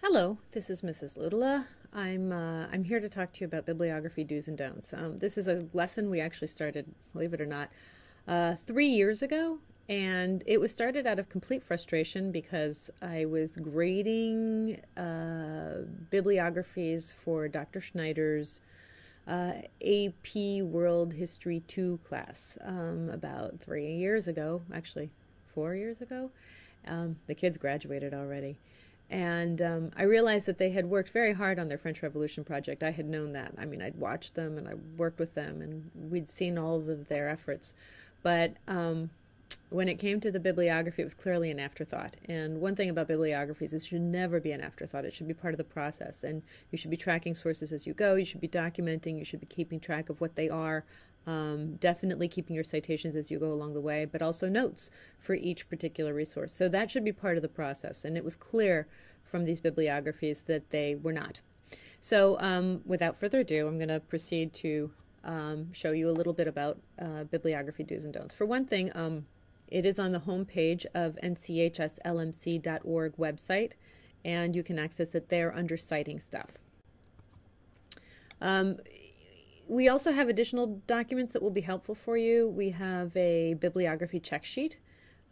Hello, this is Mrs. Luhtala. I'm here to talk to you about bibliography do's and don'ts. This is a lesson we actually started, believe it or not, 3 years ago, and it was started out of complete frustration because I was grading bibliographies for Dr. Schneider's AP World History 2 class about 3 years ago, actually 4 years ago. The kids graduated already. And I realized that they had worked very hard on their French Revolution project. I had known that. I mean, I'd watched them and I worked with them and we'd seen all of their efforts. But when it came to the bibliography, it was clearly an afterthought. And one thing about bibliographies is it should never be an afterthought. It should be part of the process. And you should be tracking sources as you go. You should be documenting. You should be keeping track of what they are. Definitely keeping your citations as you go along the way, but also notes for each particular resource. So that should be part of the process. And it was clear from these bibliographies that they were not. So without further ado, I'm going to proceed to show you a little bit about bibliography do's and don'ts. For one thing, it is on the home page of NCHSLMC.org website, and you can access it there under citing stuff. We also have additional documents that will be helpful for you. We have a bibliography check sheet,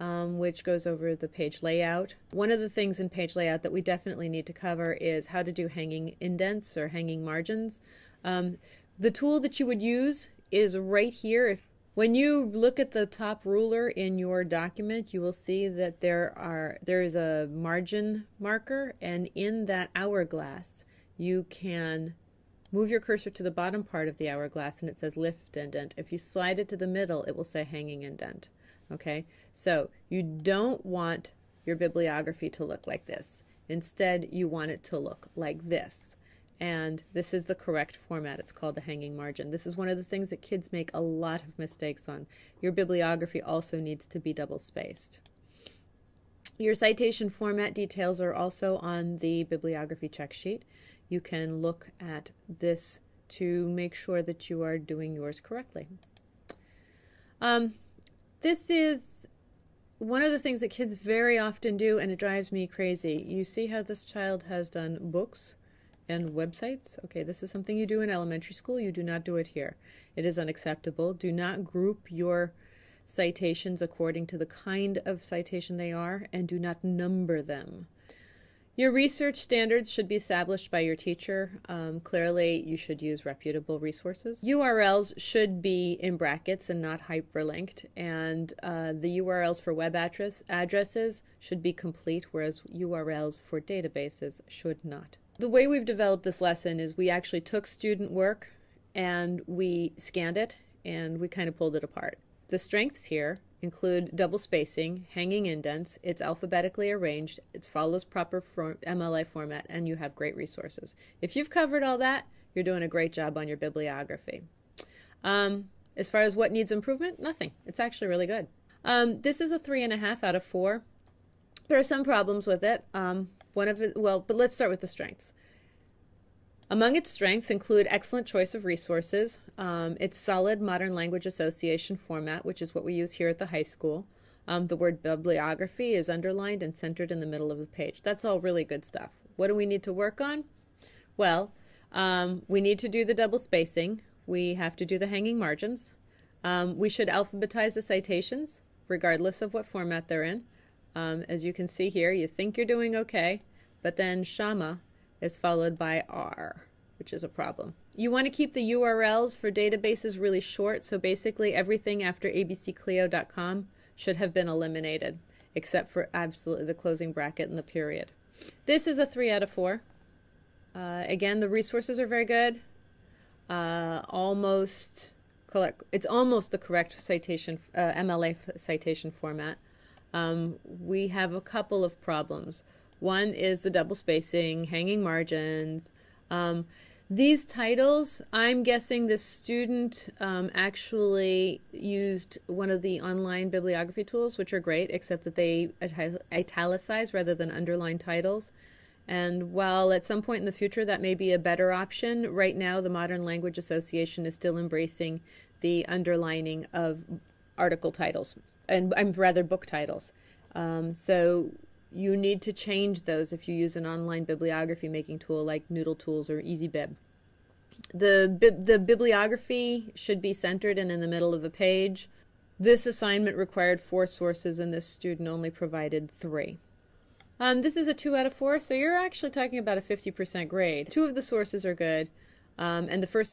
which goes over the page layout. One of the things in page layout that we definitely need to cover is how to do hanging indents or hanging margins. The tool that you would use is right here. When you look at the top ruler in your document, you will see that there is a margin marker, and in that hourglass you can move your cursor to the bottom part of the hourglass and it says lift indent. If you slide it to the middle, it will say hanging indent. Okay, so you don't want your bibliography to look like this. Instead, you want it to look like this. And this is the correct format. It's called a hanging margin. This is one of the things that kids make a lot of mistakes on. Your bibliography also needs to be double spaced. Your citation format details are also on the bibliography check sheet. You can look at this to make sure that you are doing yours correctly. This is one of the things that kids very often do, and it drives me crazy. You see how this child has done books and websites? Okay, this is something you do in elementary school. You do not do it here. It is unacceptable. Do not group your citations according to the kind of citation they are, and do not number them. Your research standards should be established by your teacher. Clearly, you should use reputable resources. URLs should be in brackets and not hyperlinked, and the URLs for web addresses should be complete, whereas URLs for databases should not. The way we've developed this lesson is we actually took student work and we scanned it and we kind of pulled it apart. The strengths here include double spacing, hanging indents, it's alphabetically arranged, it follows proper MLA format, and you have great resources. If you've covered all that, you're doing a great job on your bibliography. As far as what needs improvement, nothing. It's actually really good. This is a 3.5 out of 4. There are some problems with it. But let's start with the strengths. Among its strengths include excellent choice of resources, its solid modern language association format, which is what we use here at the high school. The word bibliography is underlined and centered in the middle of the page. That's all really good stuff. What do we need to work on? Well, we need to do the double spacing. We have to do the hanging margins. We should alphabetize the citations, regardless of what format they're in. As you can see here, you think you're doing okay, but then Shama is followed by R, which is a problem. You want to keep the URLs for databases really short, so basically everything after abcclio.com should have been eliminated, except for absolutely the closing bracket and the period. This is a 3 out of 4. Again, the resources are very good. Almost correct. It's almost the correct citation, MLA citation format. We have a couple of problems. One is the double spacing, hanging margins. These titles, I'm guessing the student actually used one of the online bibliography tools, which are great, except that they italicize rather than underline titles. And while at some point in the future that may be a better option, right now the Modern Language Association is still embracing the underlining of article titles, and rather book titles. So You need to change those if you use an online bibliography making tool like Noodle Tools or EasyBib. The bibliography should be centered and in the middle of the page. This assignment required 4 sources and this student only provided 3. This is a 2 out of 4, so you're actually talking about a 50% grade. 2 of the sources are good, and the first